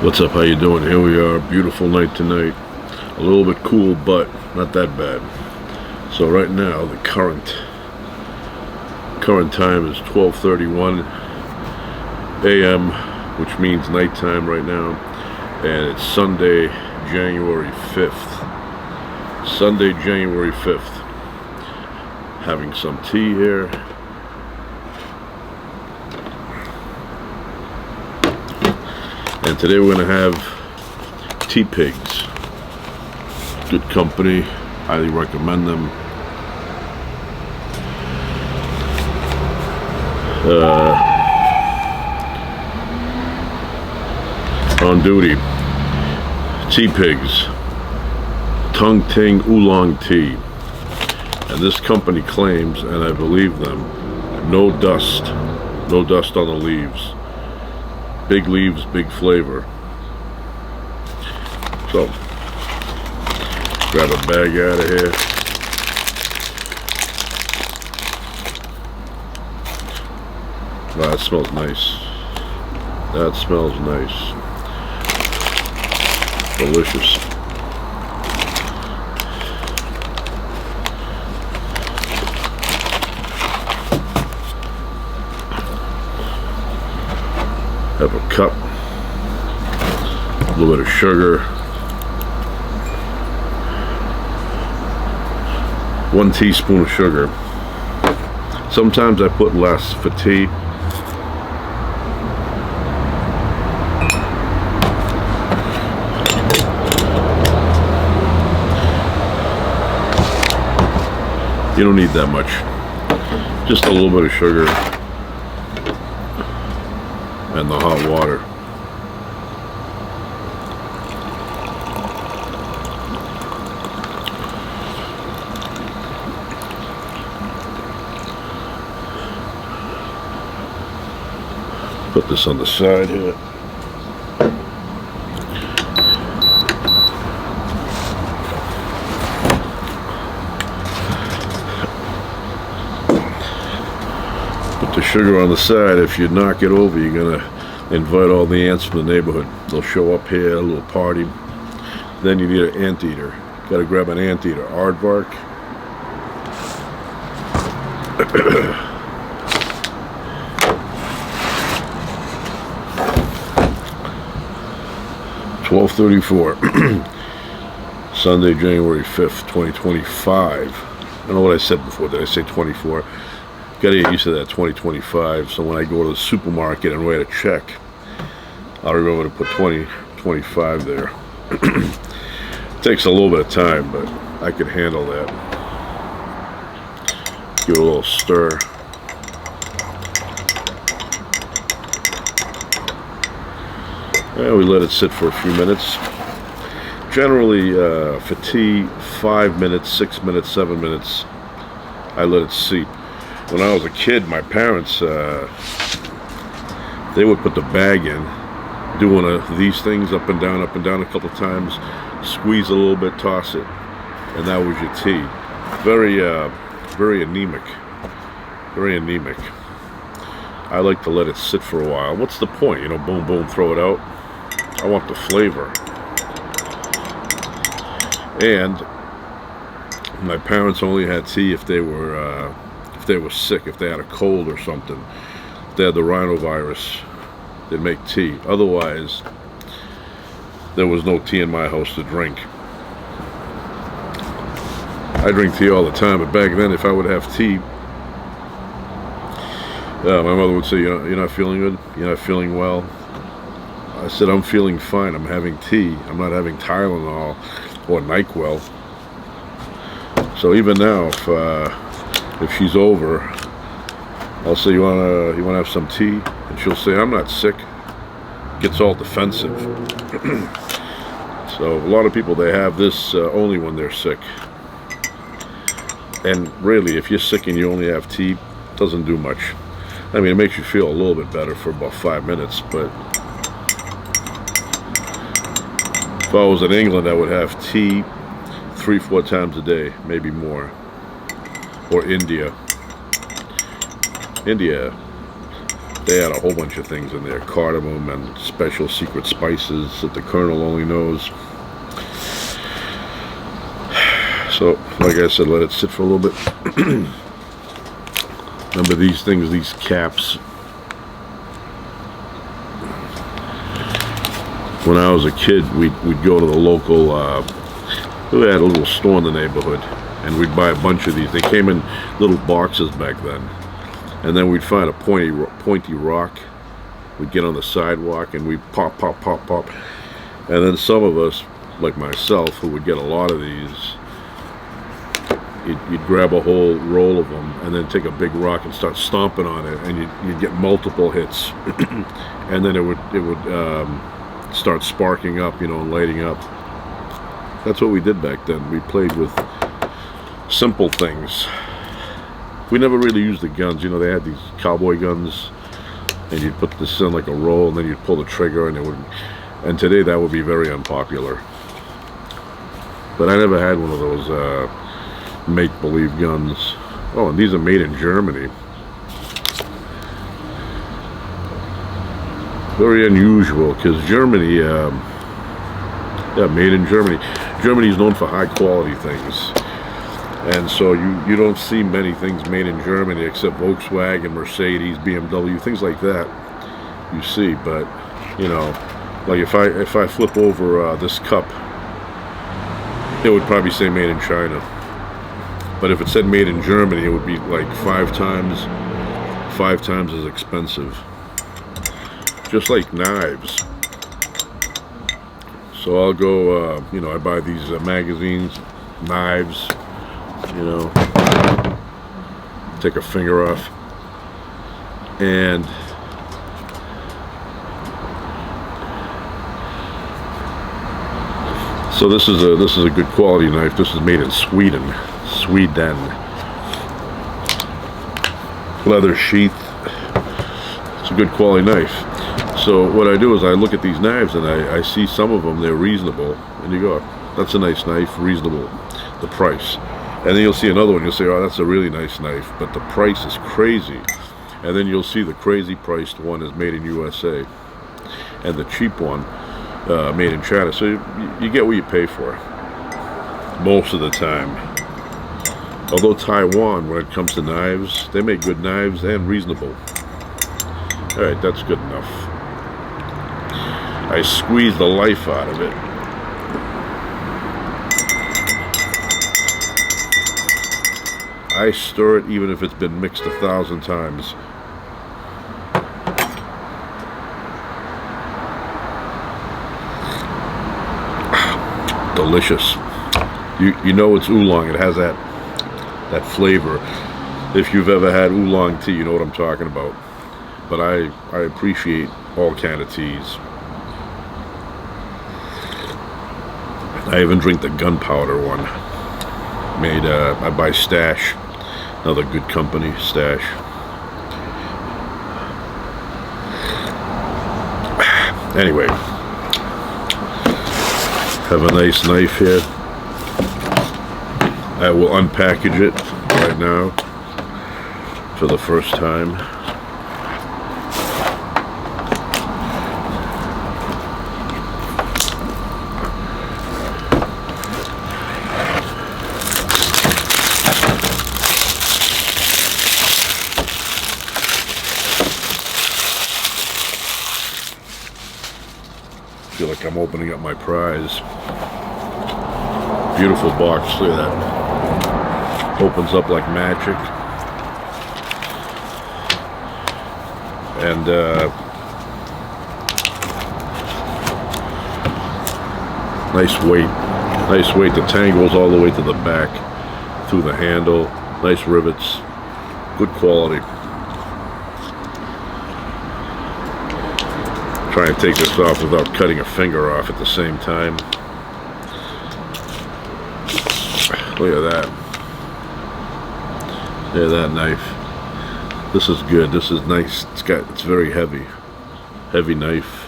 What's up? How you doing? Here we are. Beautiful night tonight. A little bit cool, but not that bad. So right now, the current time is 12:31 a.m., which means nighttime right now, and it's Sunday, January 5th. Sunday, January 5th. Having some tea here. And today we're going to have Teapigs. Good company. Highly recommend them. On duty. Teapigs. Tung Ting Oolong Tea. And this company claims, and I believe them, no dust. No dust on the leaves. Big leaves, big flavor. So, grab a bag out of here. Wow, that smells nice. That smells nice. Delicious. Have a cup, a little bit of sugar, 1 teaspoon of sugar. Sometimes I put less for tea. You don't need that much, just a little bit of sugar and the hot water. Put this on the side here. Put the sugar on the side. If you knock it over, you're gonna invite all the ants from the neighborhood. They'll show up here, a little party. Then you need an anteater. Gotta grab an anteater. Aardvark. $12:34. Sunday, January 5th, 2025. I don't know what I said before. Did I say 24? Gotta get used to that 2025, so when I go to the supermarket and write a check, I'll remember to put 2025 there. Takes a little bit of time, but I could handle that. Give it a little stir. And we let it sit for a few minutes. Generally, for tea, 5 minutes, 6 minutes, 7 minutes, I let it seep. When I was a kid, my parents, they would put the bag in, doing these things up and down a couple times, squeeze a little bit, toss it, and that was your tea. Very anemic. Very anemic. I like to let it sit for a while. What's the point? You know, boom, boom, throw it out. I want the flavor. And my parents only had tea if they were sick, if they had a cold or something, if they had the rhinovirus, they'd make tea. Otherwise, there was no tea in my house to drink. I drink tea all the time, but back then, if I would have tea, my mother would say, you're not feeling good? You're not feeling well? I said, I'm feeling fine. I'm having tea. I'm not having Tylenol or NyQuil. So even now, if she's over, I'll say, you wanna have some tea? And she'll say, I'm not sick. Gets all defensive. So a lot of people, they have this only when they're sick. And really, if you're sick and you only have tea, it doesn't do much. I mean, it makes you feel a little bit better for about 5 minutes, but if I was in England, I would have tea 3-4 times a day, maybe more. Or India. They had a whole bunch of things in there, cardamom and special secret spices that the colonel only knows. So, like I said, let it sit for a little bit. Remember these things, these caps. When I was a kid, we'd go to the local, we had a little store in the neighborhood, and we'd buy a bunch of these. They came in little boxes back then. And then we'd find a pointy rock. We'd get on the sidewalk and we'd pop. And then some of us, like myself, who would get a lot of these, you'd grab a whole roll of them and then take a big rock and start stomping on it, and you'd get multiple hits. And then it would start sparking up, you know, and lighting up. That's what we did back then. We played with simple things. We never really used the guns. You know, they had these cowboy guns, and you'd put this in like a roll, and then you'd pull the trigger, and it would. And today that would be very unpopular. But I never had one of those make-believe guns. Oh, and these are made in Germany. Very unusual, because Germany, yeah, made in Germany. Germany is known for high-quality things. And so you don't see many things made in Germany except Volkswagen, Mercedes, BMW, things like that you see. But, you know, like if I flip over this cup, it would probably say made in China. But if it said made in Germany, it would be like five times as expensive. Just like knives. So I'll go, you know, I buy these magazines, knives, you know, take a finger off, and so this is a good quality knife. This is made in Sweden. Leather sheath. It's a good quality knife. So what I do is I look at these knives and I see some of them, they're reasonable, and you go, that's a nice knife, reasonable, the price. And then you'll see another one, you'll say, oh, that's a really nice knife, but the price is crazy. And then you'll see the crazy priced one is made in USA, and the cheap one made in China. So you get what you pay for most of the time. Although Taiwan, when it comes to knives, they make good knives and reasonable. All right, that's good enough. I squeezed the life out of it. I stir it even if it's been mixed 1,000 times. Delicious. You know it's oolong. It has that flavor. If you've ever had oolong tea, you know what I'm talking about. But I appreciate all kind of teas. I even drink the gunpowder one. Made I buy Stash, another good company, Stash. Anyway, have a nice knife here. I will unpackage it right now for the first time. I feel like I'm opening up my prize. Beautiful box, look at that. Opens up like magic. And nice weight. The tangles all the way to the back through the handle. Nice rivets. Good quality. Try and take this off without cutting a finger off at the same time. Look at that. Look at that knife. This is good. This is nice. It's very heavy. Heavy knife.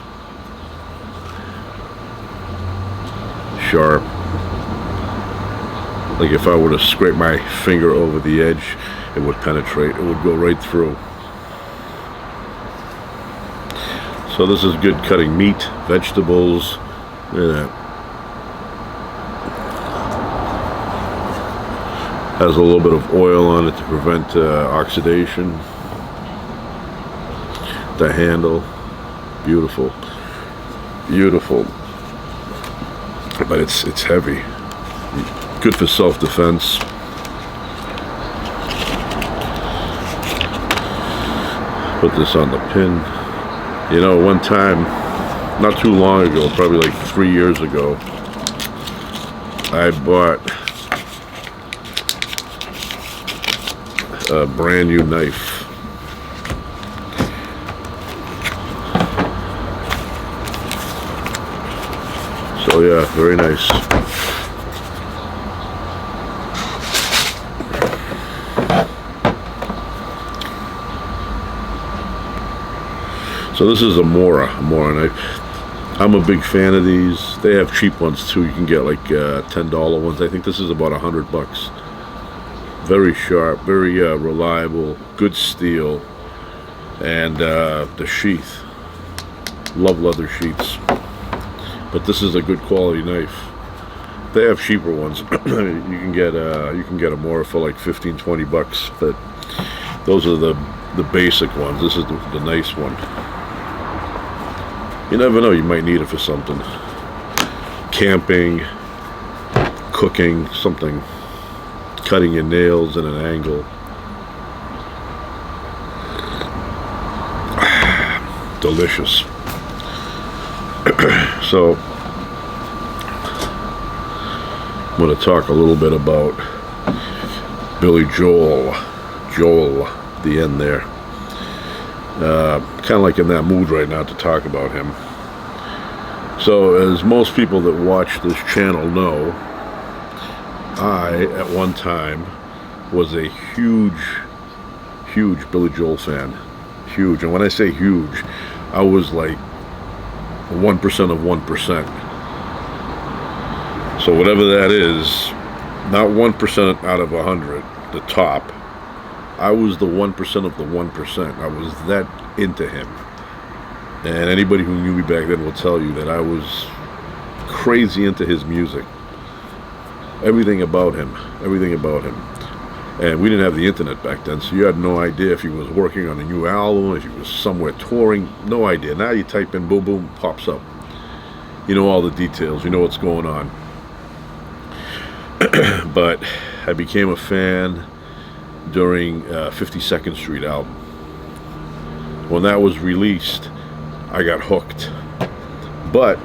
Sharp. Like if I were to scrape my finger over the edge, it would penetrate. It would go right through. So this is good cutting meat, vegetables. Look at that. Has a little bit of oil on it to prevent oxidation. The handle, beautiful, beautiful. But it's heavy. Good for self-defense. Put this on the pin. You know, one time, not too long ago, probably like 3 years ago, I bought a brand new knife. So yeah, very nice. So this is a Mora knife. I'm a big fan of these. They have cheap ones too. You can get like $10 ones. I think this is about $100. Very sharp, very reliable, good steel, and the sheath. Love leather sheaths. But this is a good quality knife. They have cheaper ones. you can get a Mora for like $15-20, but those are the basic ones. This is the nice one. You never know, you might need it for something. Camping, cooking, something. Cutting your nails at an angle. Delicious. So, I'm going to talk a little bit about Billy Joel. Joel, the end there. Kind of like in that mood right now to talk about him. So, as most people that watch this channel know, I, at one time, was a huge Billy Joel fan. Huge. And when I say huge, I was like 1% of 1%. So whatever that is, not 1% out of 100, the top. I was the 1% of the 1%. I was that into him. And anybody who knew me back then will tell you that I was crazy into his music. Everything about him. And we didn't have the internet back then, so you had no idea if he was working on a new album, if he was somewhere touring, no idea. Now you type in boom, boom, pops up. You know all the details, you know what's going on. But I became a fan during 52nd Street album. When that was released, I got hooked. But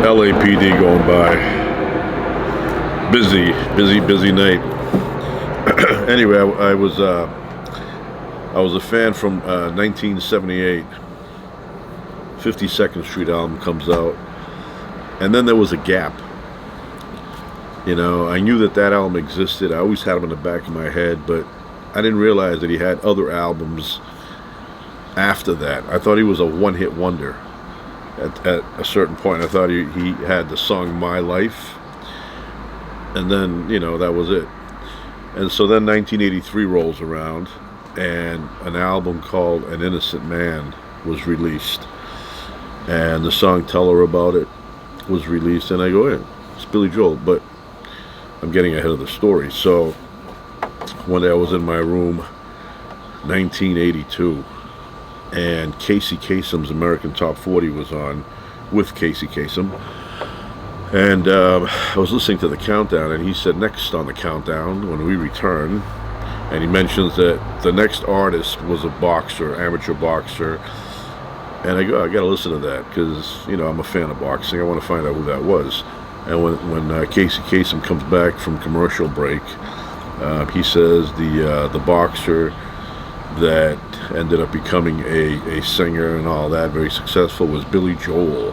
LAPD going by. Busy night. Anyway, I was a fan from 1978. 52nd Street album comes out, and then there was a gap. You know, I knew that album existed. I always had him in the back of my head, but I didn't realize that he had other albums after that. I thought he was a one-hit wonder. At a certain point, I thought he had the song My Life, and then, you know, that was it. And so then 1983 rolls around, and an album called An Innocent Man was released, and the song Tell Her About It was released, and I go, yeah, it's Billy Joel, but I'm getting ahead of the story. So one day I was in my room, 1982, and Casey Kasem's American Top 40 was on with Casey Kasem, and I was listening to the countdown, and he said next on the countdown when we return, and he mentions that the next artist was a boxer, amateur boxer, and I go, I gotta listen to that, because, you know, I'm a fan of boxing. I want to find out who that was. And when Casey Kasem comes back from commercial break, he says the boxer that ended up becoming a singer and all that, very successful, was Billy Joel.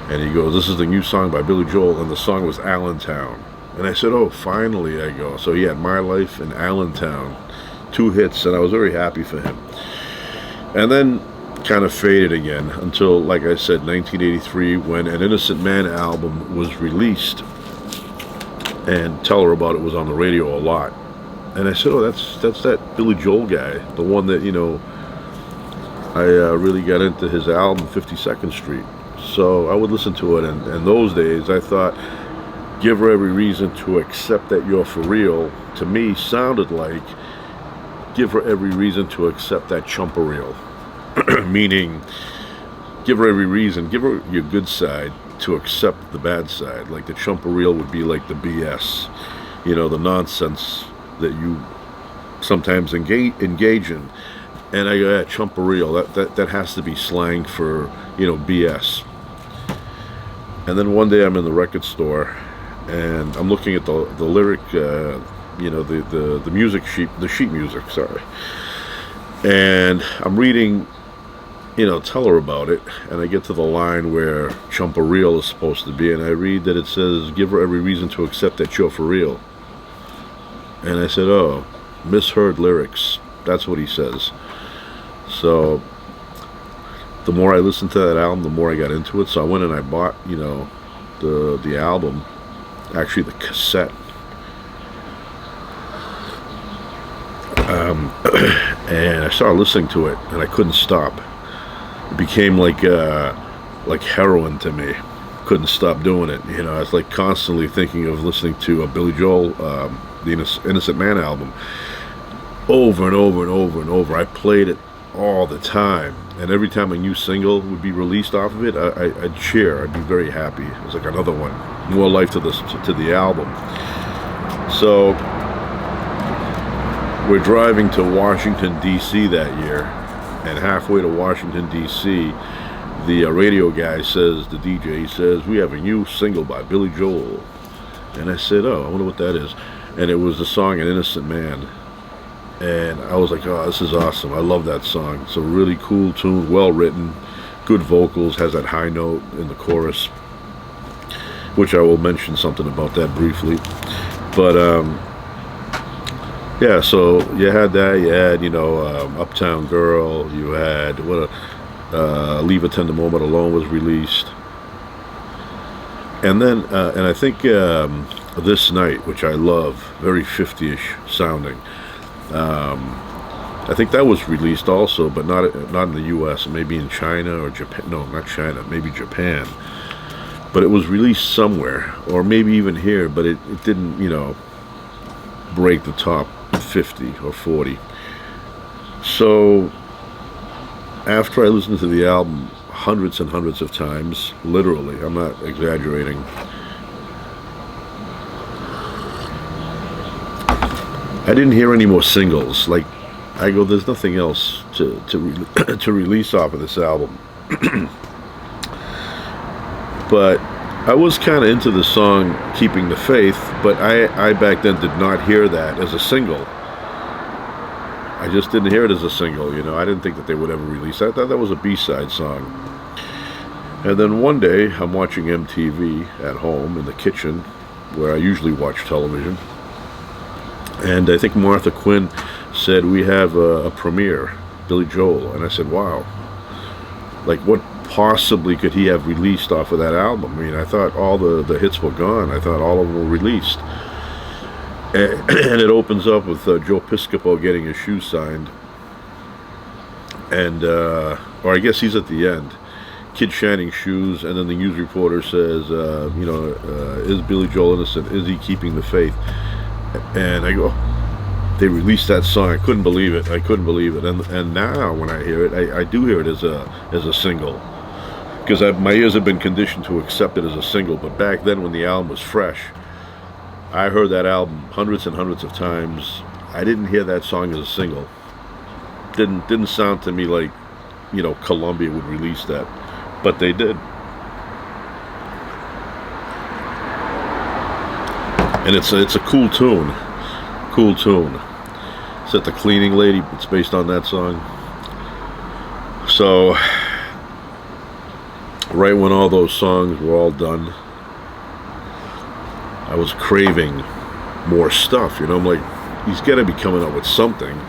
And he goes, this is the new song by Billy Joel, and the song was Allentown. And I said, oh, finally, I go. So he had My Life and Allentown, 2 hits, and I was very happy for him. And then kind of faded again until, like I said, 1983, when an Innocent Man album was released, and Tell Her About It was on the radio a lot. And I said, oh, that's that Billy Joel guy, the one that, I really got into his album 52nd Street. So I would listen to it, and in those days I thought Give Her Every Reason to Accept That You're For Real, to me, sounded like Give Her Every Reason to Accept That Chumpa Real. Meaning, give her every reason, give her your good side to accept the bad side. Like the Chumpa Real would be like the BS, the nonsense that you sometimes engage in. And I go, yeah, Chumpa Real, that has to be slang for, BS. And then one day I'm in the record store, and I'm looking at the lyric, the music sheet, the sheet music, sorry. And I'm reading, Tell Her About It, and I get to the line where Chumpa Real is supposed to be, and I read that it says, give her every reason to accept that you're for real. And I said, oh, misheard lyrics. That's what he says. So the more I listened to that album, the more I got into it. So I went and I bought, the album, actually the cassette. And I started listening to it, and I couldn't stop. It became like heroin to me. Couldn't stop doing it. I was like constantly thinking of listening to a Billy Joel, the Innocent Man album, over and over and over and over. I played it all the time, and every time a new single would be released off of it, I'd cheer. I'd be very happy. It was like another one, more life to the album. So we're driving to Washington, D.C. that year, and halfway to Washington, D.C., the radio guy says, the DJ says, we have a new single by Billy Joel. And I said, oh, I wonder what that is. And it was the song An Innocent Man. And I was like, oh, this is awesome. I love that song. It's a really cool tune, well written, good vocals, has that high note in the chorus, which I will mention something about that briefly. But, yeah, so you had that, you had, Uptown Girl, you had, Leave a Tender Moment Alone was released. And then, and I think This Night, which I love, very 50-ish sounding. I think that was released also, but not in the U.S., maybe in China or Japan. No, not China, maybe Japan. But it was released somewhere, or maybe even here, but it didn't, break the top 50 or 40. So after I listened to the album hundreds and hundreds of times, literally, I'm not exaggerating, I didn't hear any more singles. Like, I go, there's nothing else to release off of this album. But I was kind of into the song Keeping the Faith, but I back then did not hear that as a single. I just didn't hear it as a single, I didn't think that they would ever release that. I thought that was a B-side song. And then one day, I'm watching MTV at home in the kitchen, where I usually watch television. And I think Martha Quinn said, we have a premiere, Billy Joel. And I said, wow. Like, what possibly could he have released off of that album? I mean, I thought all the hits were gone. I thought all of them were released. And it opens up with Joe Piscopo getting his shoes signed. And, or I guess he's at the end. Kid shining shoes, and then the news reporter says, is Billy Joel innocent? Is he keeping the faith? And I go, they released that song. I couldn't believe it. And now when I hear it, I do hear it as a single, because my ears have been conditioned to accept it as a single. But back then, when the album was fresh, I heard that album hundreds and hundreds of times. I didn't hear that song as a single. Didn't sound to me like, Columbia would release that, but they did. And it's a cool tune. Is that The Cleaning Lady? It's based on that song. So, right when all those songs were all done, I was craving more stuff. I'm like, he's got to be coming up with something.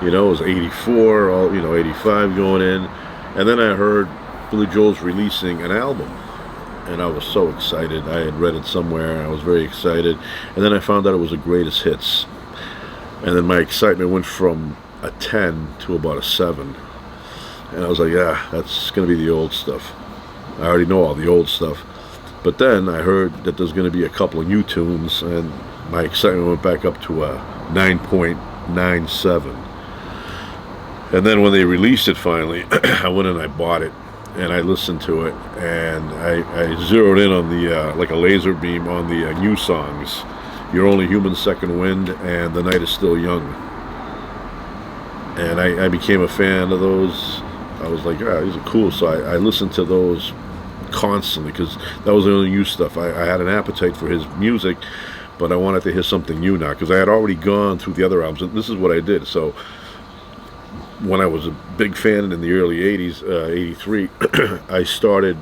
It was 84, 85 going in. And then I heard Billy Joel's releasing an album, and I was so excited. I had read it somewhere. I was very excited, and then I found out it was a greatest hits, and then my excitement went from a 10 to about a 7, and I was like, yeah, that's gonna be the old stuff. I already know all the old stuff. But then I heard that there's going to be a couple of new tunes, and my excitement went back up to a 9.97. And then when they released it finally, I went and I bought it, and I listened to it, and I zeroed in on the, like a laser beam on the new songs. You're Only Human, Second Wind, and The Night Is Still Young. And I became a fan of those. I was like, ah, these are cool. So I listened to those constantly, because that was the only new stuff. I had an appetite for his music, but I wanted to hear something new now, because I had already gone through the other albums, and this is what I did. So when I was a big fan in the early 80s, 83, I started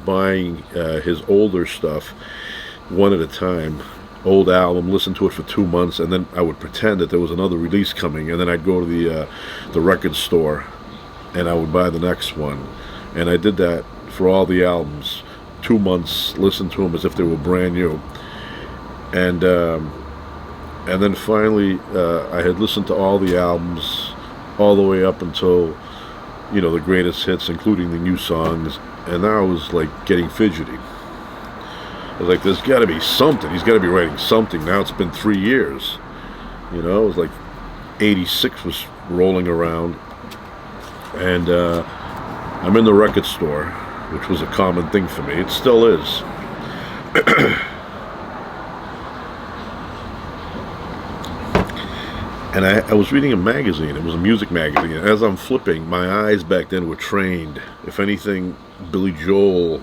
buying his older stuff one at a time, old album, listen to it for 2 months, and then I would pretend that there was another release coming, and then I'd go to the record store and I would buy the next one. And I did that for all the albums, 2 months, listen to them as if they were brand new. And then finally I had listened to all the albums all the way up until, you know, the greatest hits, including the new songs, and now I was like getting fidgety. I was like, there's got to be something. He's got to be writing something. Now it's been 3 years. You know, it was like 86 was rolling around, and I'm in the record store, which was a common thing for me. It still is. And I was reading a magazine. It was a music magazine. And as I'm flipping, my eyes back then were trained. If anything, Billy Joel,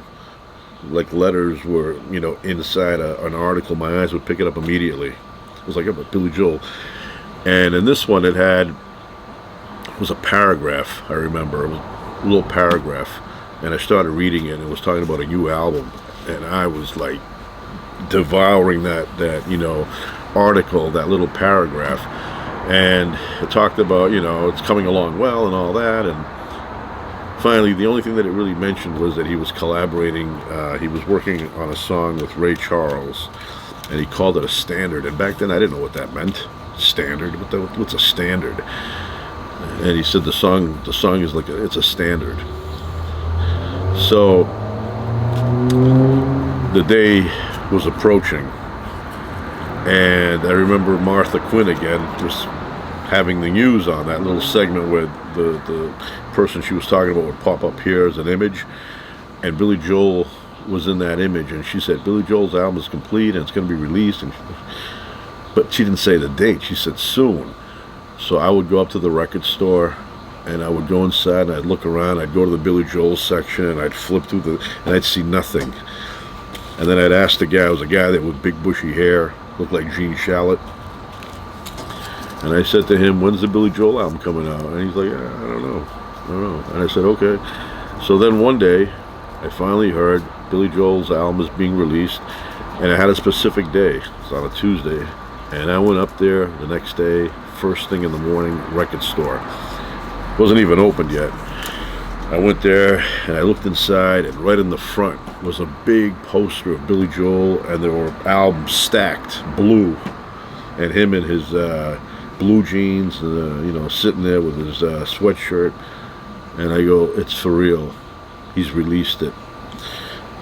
like letters were, you know, inside an article, my eyes would pick it up immediately. It was like, oh, but Billy Joel. And in this one, it was a paragraph, I remember. It was a little paragraph. And I started reading it, and it was talking about a new album. And I was like devouring that you know, article, that little paragraph. And it talked about, you know, it's coming along well and all that. And finally, the only thing that it really mentioned was that he was collaborating. He was working on a song with Ray Charles, and he called it a standard. And back then, I didn't know what that meant. Standard? What's a standard? And he said the song is like it's a standard. So the day was approaching, and I remember Martha Quinn again just having the news on that little segment where the person she was talking about would pop up here as an image, and Billy Joel was in that image, and she said Billy Joel's album is complete and it's going to be released, but she didn't say the date. She said soon. So I would go up to the record store, and I would go inside and I'd look around. I'd go to the Billy Joel section, and I'd flip through and I'd see nothing. And then I'd ask the guy. It was a guy that with big bushy hair, looked like Gene Shalit. And I said to him, when's the Billy Joel album coming out? And he's like, I don't know. And I said, okay. So then one day, I finally heard Billy Joel's album is being released, and it had a specific day. It's on a Tuesday. And I went up there the next day, first thing in the morning, record store. Wasn't even opened yet. I went there and I looked inside, and right in the front was a big poster of Billy Joel, and there were albums stacked, blue, and him in his blue jeans, you know, sitting there with his sweatshirt. And I go, it's for real. He's released it.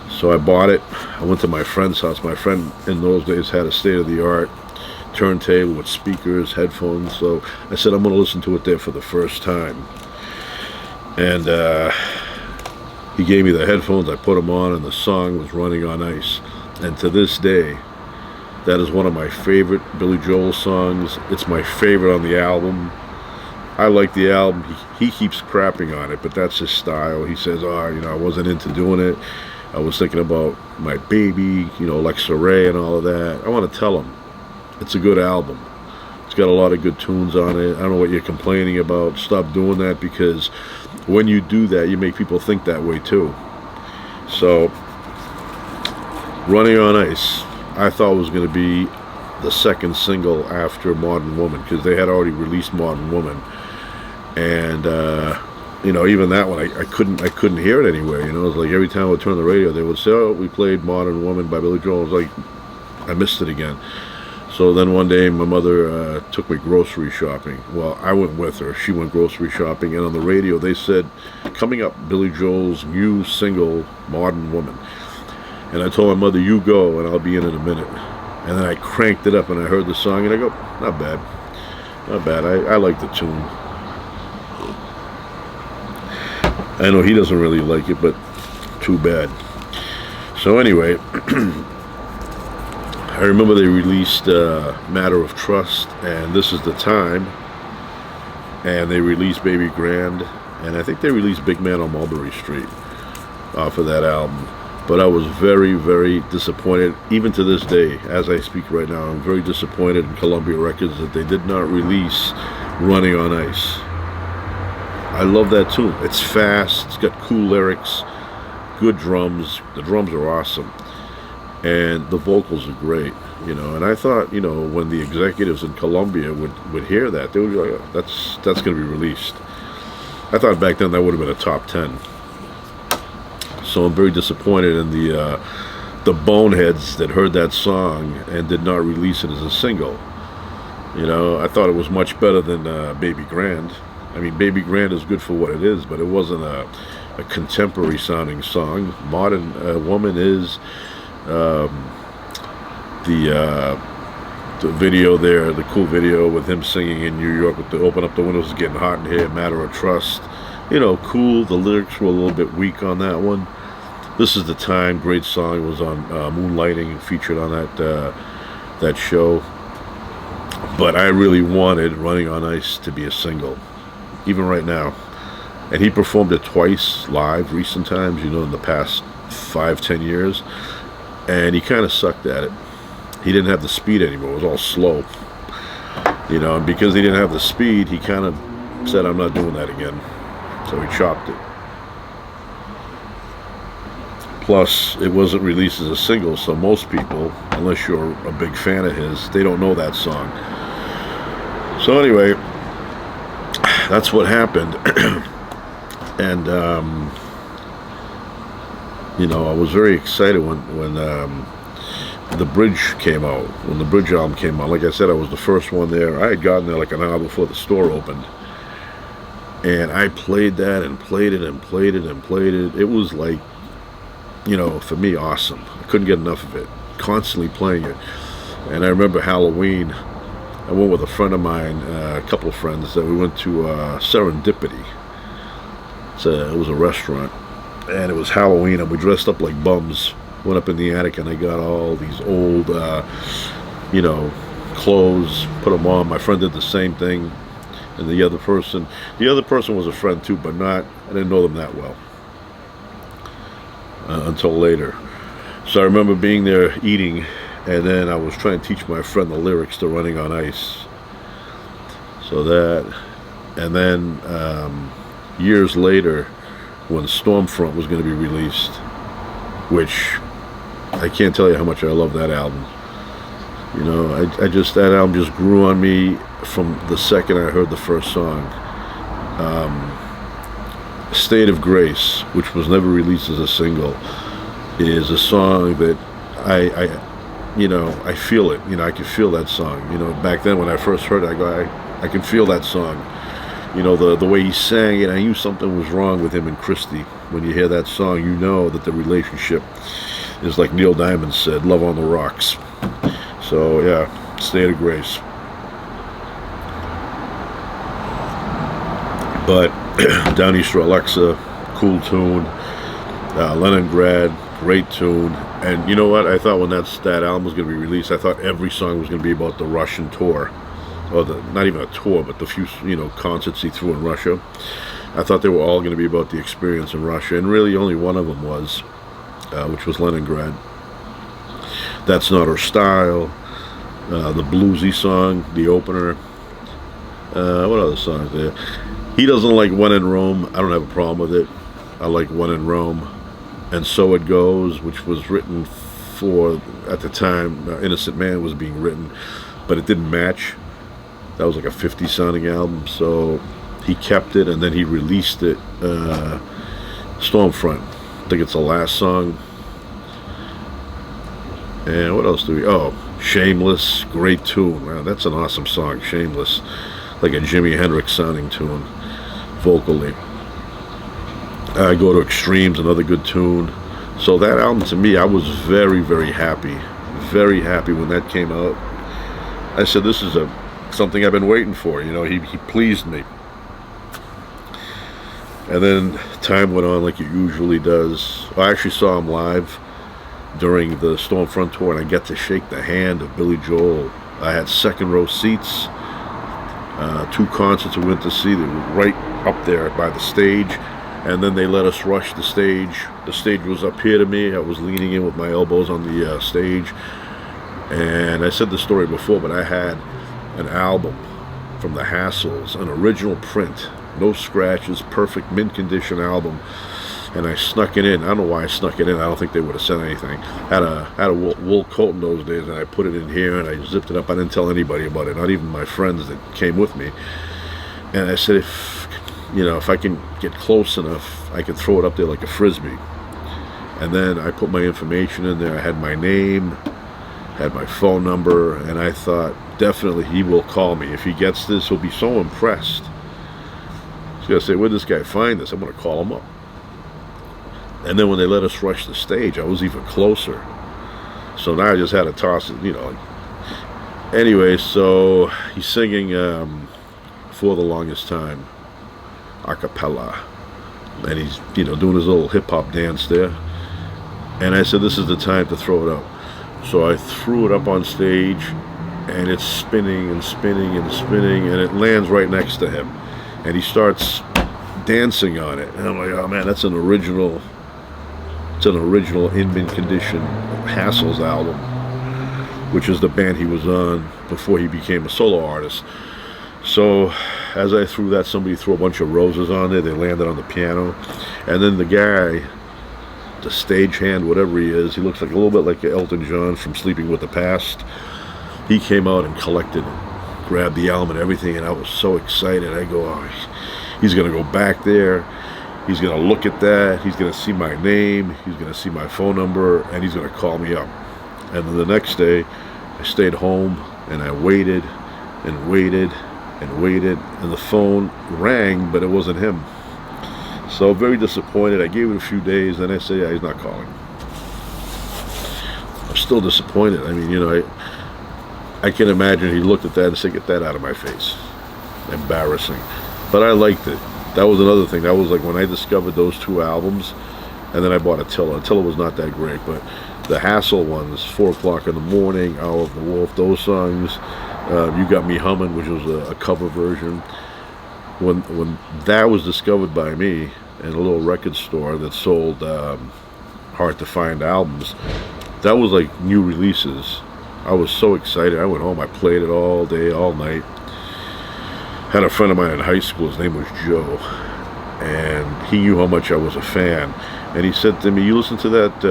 So I bought it. I went to my friend's house. My friend in those days had a state-of-the-art turntable with speakers, headphones. So I said, I'm going to listen to it there for the first time. And he gave me the headphones. I put them on, and the song was Running on Ice. And to this day, that is one of my favorite Billy Joel songs. It's my favorite on the album. I like the album. He keeps crapping on it, but that's his style. He says, oh, you know, I wasn't into doing it. I was thinking about my baby, you know, Alexa Ray and all of that. I want to tell him, it's a good album. It's got a lot of good tunes on it. I don't know what you're complaining about. Stop doing that, because when you do that, you make people think that way too. So, Running on Ice, I thought was going to be the second single after Modern Woman, because they had already released Modern Woman. And even that one, I couldn't hear it anywhere. It was like every time I would turn the radio, they would say, "Oh, we played Modern Woman by Billy Joel." I was like, I missed it again. So then one day my mother took me grocery shopping. Well, I went with her. She went grocery shopping, and on the radio they said, coming up, Billy Joel's new single, Modern Woman. And I told my mother, you go and I'll be in a minute. And then I cranked it up and I heard the song and I go, not bad. Not bad. I like the tune. I know he doesn't really like it, but too bad. So anyway, I remember they released Matter of Trust and This Is the Time, and they released Baby Grand, and I think they released Big Man on Mulberry Street for that album. But I was very, very disappointed, even to this day, as I speak right now. I'm very disappointed in Columbia Records that they did not release Running on Ice. I love that tune. It's fast, it's got cool lyrics, good drums. The drums are awesome. And the vocals are great, And I thought, when the executives in Columbia would hear that, they would be like, oh, that's going to be released. I thought back then that would have been a top 10. So I'm very disappointed in the boneheads that heard that song and did not release it as a single. I thought it was much better than Baby Grand. I mean, Baby Grand is good for what it is, but it wasn't a contemporary sounding song. Modern Woman is the video there, the cool video with him singing in New York with the open up the windows, it's getting hot in here, Matter of Trust. Cool. The lyrics were a little bit weak on that one. This Is the Time, great song. It was on Moonlighting, featured on that show. But I really wanted Running on Ice to be a single, even right now. And he performed it twice live, recent times, in the past 5-10 years. And he kind of sucked at it. He didn't have the speed anymore. It was all slow. And because he didn't have the speed, he kind of said, I'm not doing that again. So he chopped it. Plus, it wasn't released as a single, so most people, unless you're a big fan of his, they don't know that song. So anyway, that's what happened. And, I was very excited when the Bridge came out, when the Bridge album came out. Like I said, I was the first one there. I had gotten there like an hour before the store opened. And I played that and played it and played it and played it. It was like, for me, awesome. I couldn't get enough of it. Constantly playing it. And I remember Halloween, I went with a friend of mine, a couple of friends, that we went to Serendipity. It was a restaurant. And it was Halloween, and we dressed up like bums. Went up in the attic, and I got all these old, clothes, put them on. My friend did the same thing. And the other person was a friend too, but I didn't know them that well until later. So I remember being there eating, and then I was trying to teach my friend the lyrics to Running on Ice. So that, and then years later, when Stormfront was going to be released, which I can't tell you how much I love that album. That album just grew on me from the second I heard the first song. State of Grace, which was never released as a single, is a song that I feel it. I can feel that song. Back then when I first heard it, I can feel that song. The way he sang it, I knew something was wrong with him and Christy. When you hear that song, you know that the relationship is, like Neil Diamond said, love on the rocks. So yeah, State of Grace. But Downeaster Alexa, cool tune. Leningrad, great tune. And you know what? I thought when that album was going to be released, I thought every song was going to be about the Russian tour. Or not even a tour, but the few concerts he threw in Russia. I thought they were all going to be about the experience in Russia, and really only one of them was, which was Leningrad. That's Not Her Style, the bluesy song, the opener. What other songs there? He doesn't like When in Rome. I don't have a problem with it. I like When in Rome. And So It Goes, which was written for, at the time, Innocent Man was being written, but it didn't match. That was like a 50 sounding album. So he kept it, and then he released it. Stormfront, I think it's the last song. And what else do we? Oh, Shameless, great tune. Wow, that's an awesome song, Shameless, like a Jimi Hendrix sounding tune, vocally. I Go to Extremes, another good tune. So that album, to me, I was very, very happy when that came out. I said, this is something I've been waiting for. You know, he pleased me. And then time went on like it usually does. I actually saw him live during the Stormfront tour, and I got to shake the hand of Billy Joel. I had second row seats. 2 concerts we went to see. They were right up there by the stage, and then they let us rush the stage. The stage was up here to me. I was leaning in with my elbows on the stage, and I said the story before, but I had an album from the Hassles, an original print, no scratches, perfect mint condition album, and I snuck it in. I don't know why I snuck it in. I don't think they would have said anything. Had a wool coat in those days, and I put it in here, and I zipped it up. I didn't tell anybody about it, not even my friends that came with me. And I said, if I can get close enough, I can throw it up there like a frisbee. And then I put my information in there. I had my name, had my phone number, and I thought, definitely he will call me. If he gets this, he'll be so impressed. He's going to say, where'd this guy find this? I'm going to call him up. And then when they let us rush the stage, I was even closer. So now I just had to toss it, Anyway, so he's singing For the Longest Time, a cappella. And he's, doing his little hip-hop dance there. And I said, this is the time to throw it up. So I threw it up on stage, and it's spinning and spinning and spinning, and it lands right next to him. And he starts dancing on it. And I'm like, oh man, that's an original in mint condition Hassles album, which is the band he was on before he became a solo artist. So as I threw that, somebody threw a bunch of roses on there. They landed on the piano. And then the guy, the stagehand, whatever he is, he looks like a little bit like Elton John from Sleeping with the Past. He came out and collected it, grabbed the album and everything, and I was so excited. I go, oh, he's going to go back there. He's going to look at that. He's going to see my name. He's going to see my phone number, and he's going to call me up. And then the next day, I stayed home, and I waited and waited and waited, and the phone rang, but it wasn't him. So very disappointed. I gave it a few days, and I said, yeah, he's not calling. I'm still disappointed. I mean, I can imagine he looked at that and said, get that out of my face. Embarrassing. But I liked it. That was another thing. That was like when I discovered those 2 albums, and then I bought Attila. Attila was not that great, but the Hassle ones, 4 O'Clock in the Morning, Hour of the Wolf, those songs, You Got Me Humming, which was a cover version. When that was discovered by me in a little record store that sold hard to find albums, that was like new releases. I was so excited. I went home, I played it all day, all night. Had a friend of mine in high school, his name was Joe, and he knew how much I was a fan. And he said to me, you listen to that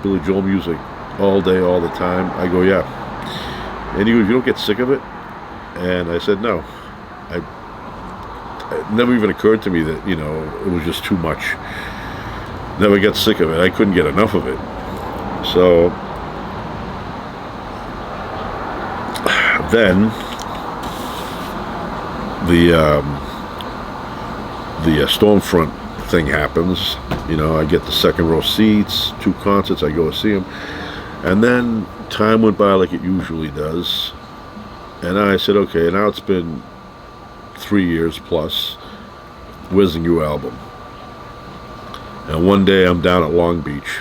Billy Joel music all day, all the time? I go, yeah. And he goes, you don't get sick of it? And I said, no. It never even occurred to me that, it was just too much. Never got sick of it. I couldn't get enough of it. So then the Stormfront thing happens. I get the second row seats, 2 concerts, I go see them, and then time went by like it usually does, and I said, okay, now it's been 3 years plus, where's the new album? And one day I'm down at Long Beach,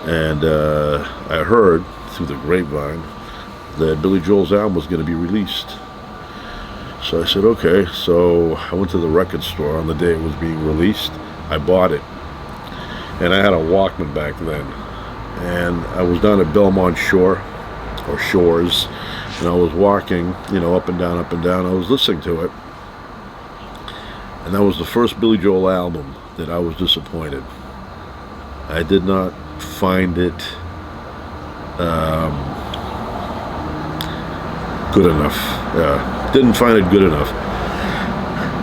and I heard through the grapevine that Billy Joel's album was going to be released. So I said, okay. So I went to the record store on the day it was being released. I bought it. And I had a Walkman back then. And I was down at Belmont Shore, or Shores, and I was walking, up and down, up and down. I was listening to it. And that was the first Billy Joel album that I was disappointed. I did not find it good enough. Didn't find it good enough.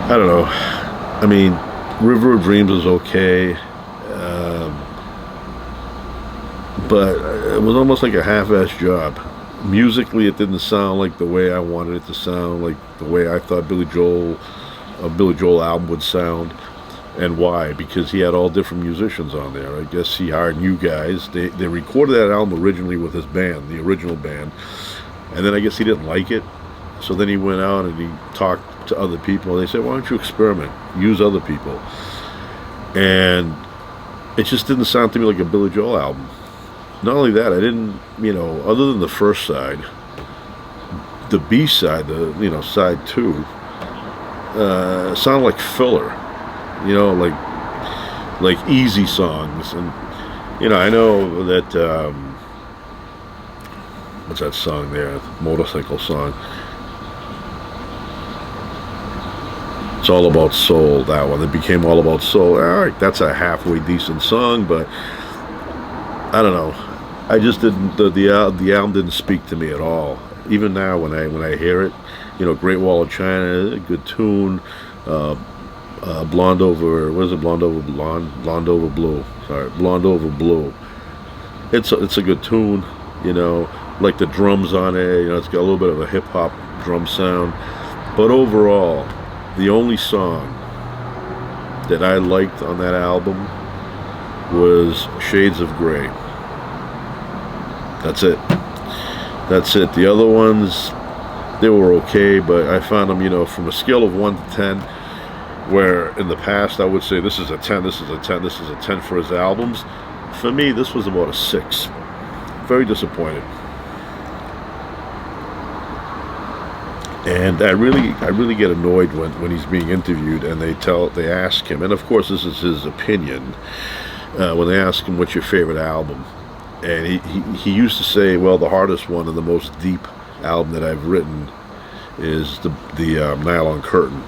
I don't know. I mean, River of Dreams is okay, but it was almost like a half-ass job. Musically, it didn't sound like the way I wanted it to sound, like the way I thought a Billy Joel album would sound. And why? Because he had all different musicians on there. I guess he hired new guys. They recorded that album originally with his band, the original band, and then I guess he didn't like it. So then he went out and he talked to other people. They said, "Why don't you experiment? Use other people." And it just didn't sound to me like a Billy Joel album. Not only that, I didn't, other than the first side, the B side, side two, sounded like filler. Like easy songs. And I know that what's that song there, motorcycle song, It's All About Soul, that one. It became All About Soul. All right, that's a halfway decent song, but I don't know. I just didn't, the album didn't speak to me at all. Even now when I hear it, Great Wall of China, a good tune. Blonde Over, what is it? Blonde Over Blonde? Blonde Over Blue. Sorry, Blonde Over Blue. It's a good tune, like the drums on it, it's got a little bit of a hip hop drum sound. But overall, the only song that I liked on that album was Shades of Grey. That's it. The other ones, they were okay, but I found them, from a scale of 1 to 10, where in the past I would say this is a 10, this is a 10, this is a 10 for his albums. For me, this was about a 6. Very disappointed. And I really get annoyed when he's being interviewed and they ask him, and of course this is his opinion, when they ask him what's your favorite album, and he used to say, well, the hardest one and the most deep album that I've written is the Nylon Curtain.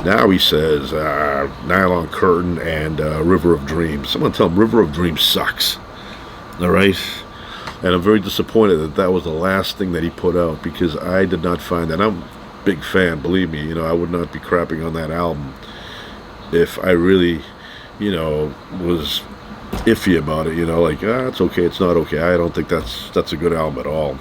Now he says Nylon Curtain and River of Dreams. Someone tell him River of Dreams sucks. All right? And I'm very disappointed that was the last thing that he put out, because I did not find that. I'm a big fan, believe me. I would not be crapping on that album if I really, was iffy about it. Like, it's okay, it's not okay. I don't think that's a good album at all.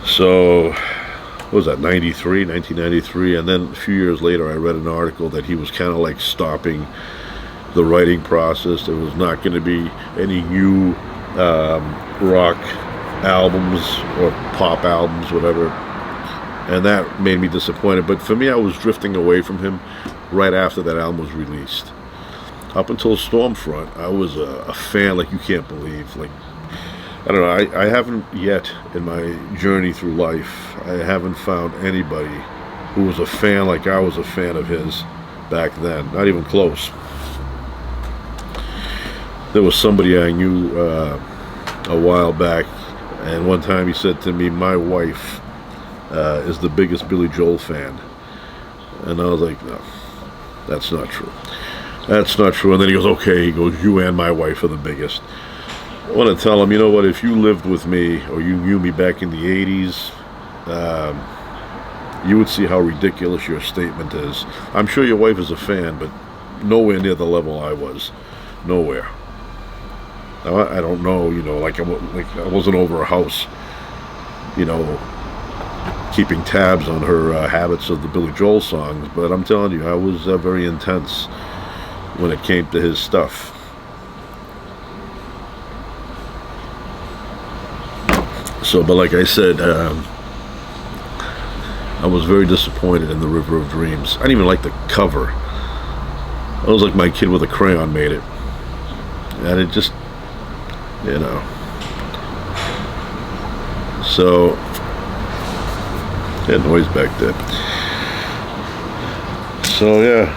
So, what was that, 1993, and then a few years later I read an article that he was kind of like stopping the writing process. There was not going to be any new rock albums or pop albums, whatever, and that made me disappointed. But for me, I was drifting away from him right after that album was released. Up until Stormfront, I was a fan like you can't believe. Like, I don't know, I haven't yet in my journey through life, I haven't found anybody who was a fan like I was a fan of his back then. Not even close. There was somebody I knew a while back, and one time he said to me, my wife is the biggest Billy Joel fan. And I was like, no, that's not true. That's not true. And then he goes, okay, he goes, you and my wife are the biggest. I want to tell him, you know what, if you lived with me or you knew me back in the 80s, you would see how ridiculous your statement is. I'm sure your wife is a fan, but nowhere near the level I was. Nowhere. Now, I don't know, like I wasn't over a house, keeping tabs on her habits of the Billy Joel songs, but I'm telling you, I was very intense when it came to his stuff. So, but like I said, I was very disappointed in the River of Dreams. I didn't even like the cover. I was like my kid with a crayon made it. And it just, So, had noise back there. So, yeah.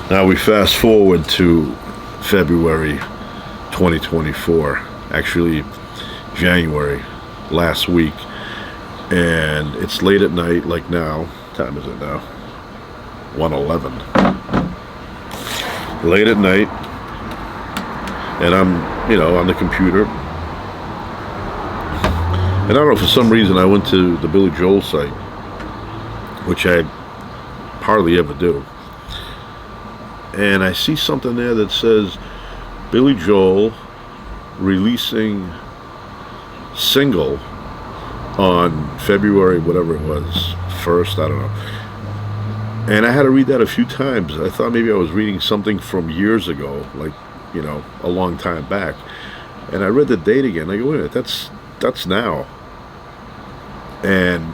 Now we fast forward to February 2024, actually January, last week, and it's late at night, like now. What time is it now? 1:11. Late at night, and I'm, on the computer, And I don't know, for some reason I went to the Billy Joel site, which I hardly ever do. And I see something there that says Billy Joel releasing single on February, whatever it was, 1st, I don't know. And I had to read that a few times. I thought maybe I was reading something from years ago, like, a long time back. And I read the date again. I go, wait a minute, that's now. And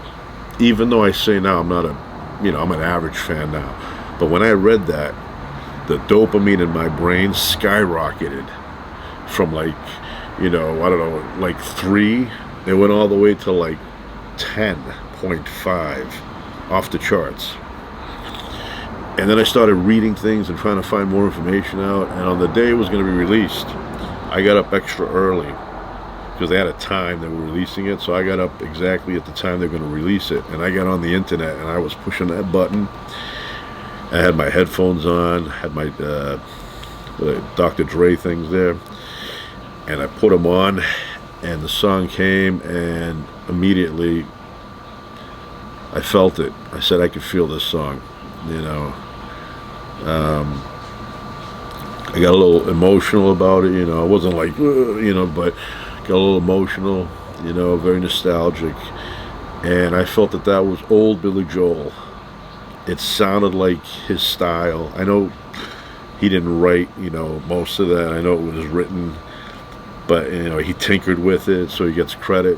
even though I say now I'm not I'm an average fan now. But when I read that, the dopamine in my brain skyrocketed from I don't know, like 3. It went all the way to like 10.5 off the charts. And then I started reading things and trying to find more information out. And on the day it was going to be released, I got up extra early because they had a time they were releasing it. So I got up exactly at the time they're going to release it. And I got on the internet and I was pushing that button. I had my headphones on, had my Dr. Dre things there. And I put them on and the song came and immediately I felt it. I said I could feel this song. I got a little emotional about it, I wasn't like, but got a little emotional, very nostalgic. And I felt that was old Billy Joel. It sounded like his style. I know he didn't write, most of that. I know it was written, but, he tinkered with it, so he gets credit.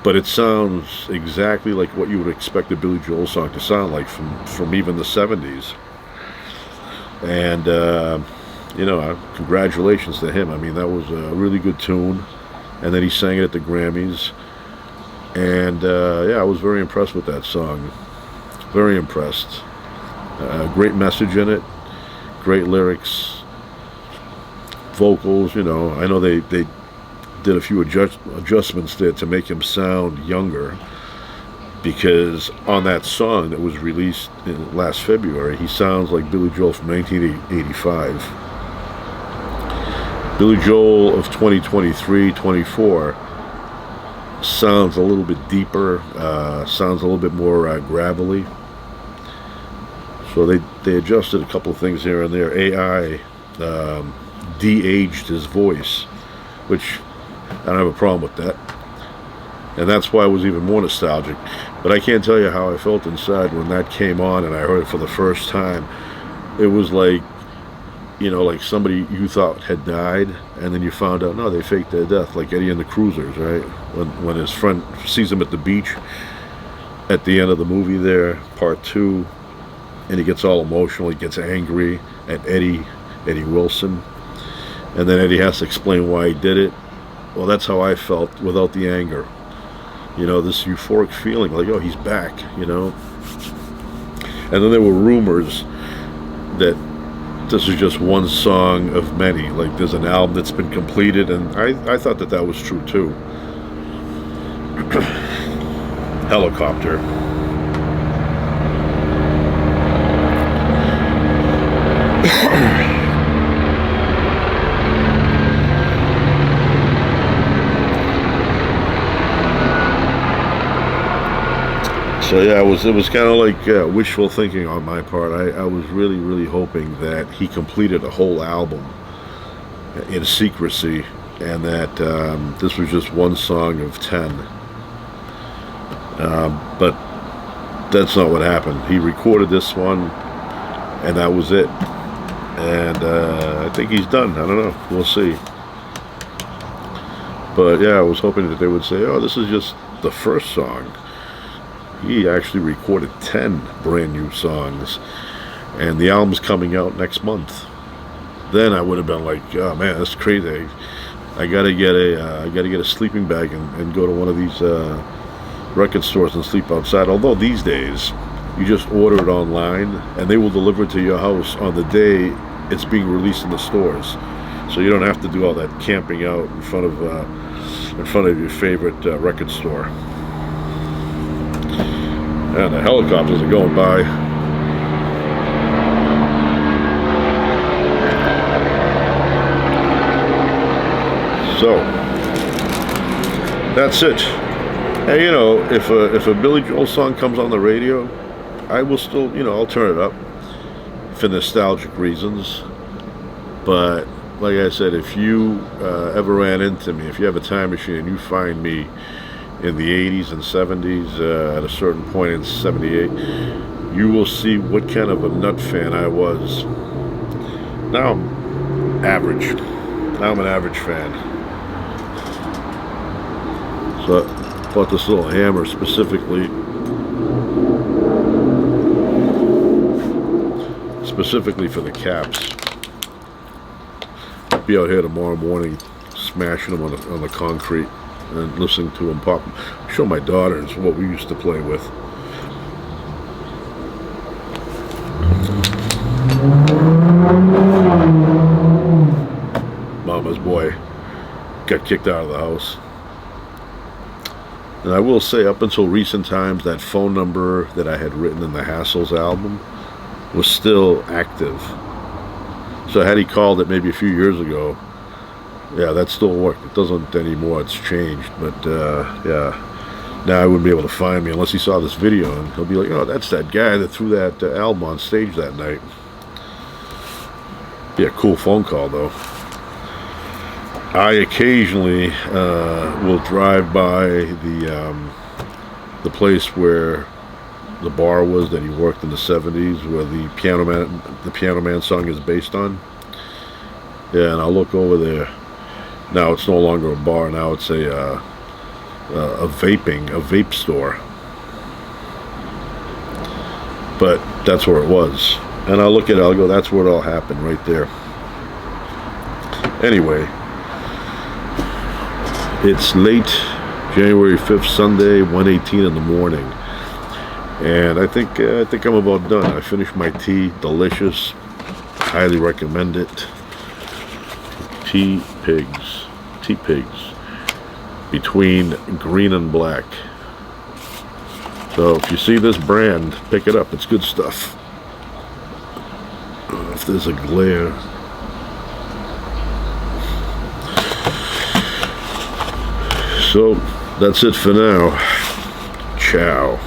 But it sounds exactly like what you would expect a Billy Joel song to sound like from even the 70s. And, congratulations to him. I mean, that was a really good tune. And then he sang it at the Grammys. And, I was very impressed with that song. Very impressed. Great message in it. Great lyrics. Vocals, I know they did a few adjustments there to make him sound younger, because on that song that was released last February, he sounds like Billy Joel from 1985. Billy Joel of 2023-24 sounds a little bit deeper, sounds a little bit more gravelly. So they adjusted a couple of things here and there. AI de-aged his voice, which I don't have a problem with that. And that's why I was even more nostalgic. But I can't tell you how I felt inside when that came on and I heard it for the first time. It was like, like somebody you thought had died, and then you found out, no, they faked their death, like Eddie and the Cruisers, right? When his friend sees him at the beach at the end of the movie there, part 2, and he gets all emotional, he gets angry at Eddie Wilson. And then Eddie has to explain why he did it. Well, that's how I felt without the anger. This euphoric feeling, like, oh, he's back, And then there were rumors that this is just one song of many. Like, there's an album that's been completed, and I thought that was true, too. Helicopter. So yeah, it was kind of like wishful thinking on my part. I was really, really hoping that he completed a whole album in secrecy, and that this was just one song of 10. But that's not what happened. He recorded this one, and that was it. And I think he's done. I don't know. We'll see. But yeah, I was hoping that they would say, oh, this is just the first song. He actually recorded 10 brand new songs, and the album's coming out next month. Then I would have been like, oh man, that's crazy. I gotta get a sleeping bag and go to one of these record stores and sleep outside. Although these days, you just order it online and they will deliver it to your house on the day it's being released in the stores. So you don't have to do all that camping out in front of your favorite record store. And the helicopters are going by. So, that's it. And if a Billy Joel song comes on the radio, I will still, I'll turn it up for nostalgic reasons. But like I said, if you ever ran into me, if you have a time machine and you find me in the 80s and 70s, at a certain point in 78, you will see what kind of a nut fan I was. Now I'm average. Now I'm an average fan. So I bought this little hammer specifically for the caps. I'll be out here tomorrow morning smashing them on the concrete and listening to them pop. Show my daughters what we used to play with. Mama's boy got kicked out of the house. And I will say, up until recent times, that phone number that I had written in the Hassles album was still active. So had he called it maybe a few years ago, yeah, that still worked. It doesn't anymore. It's changed. But yeah, now I wouldn't be able to find me unless he saw this video, and he'll be like, "Oh, that's that guy that threw that album on stage that night." Yeah, cool phone call though. I occasionally will drive by the place where the bar was that he worked in the 70s, where the Piano Man song is based on. Yeah, and I'll look over there. Now it's no longer a bar. Now it's a vape store. But that's where it was. And I'll look at it. I'll go, that's where it all happened, right there. Anyway, it's late January 5th, Sunday, 1:18 in the morning. And I think I'm about done. I finished my tea, delicious. Highly recommend it. Tea Pigs, between green and black. So if you see this brand, pick it up. It's good stuff. If there's a glare. So that's it for now. Ciao.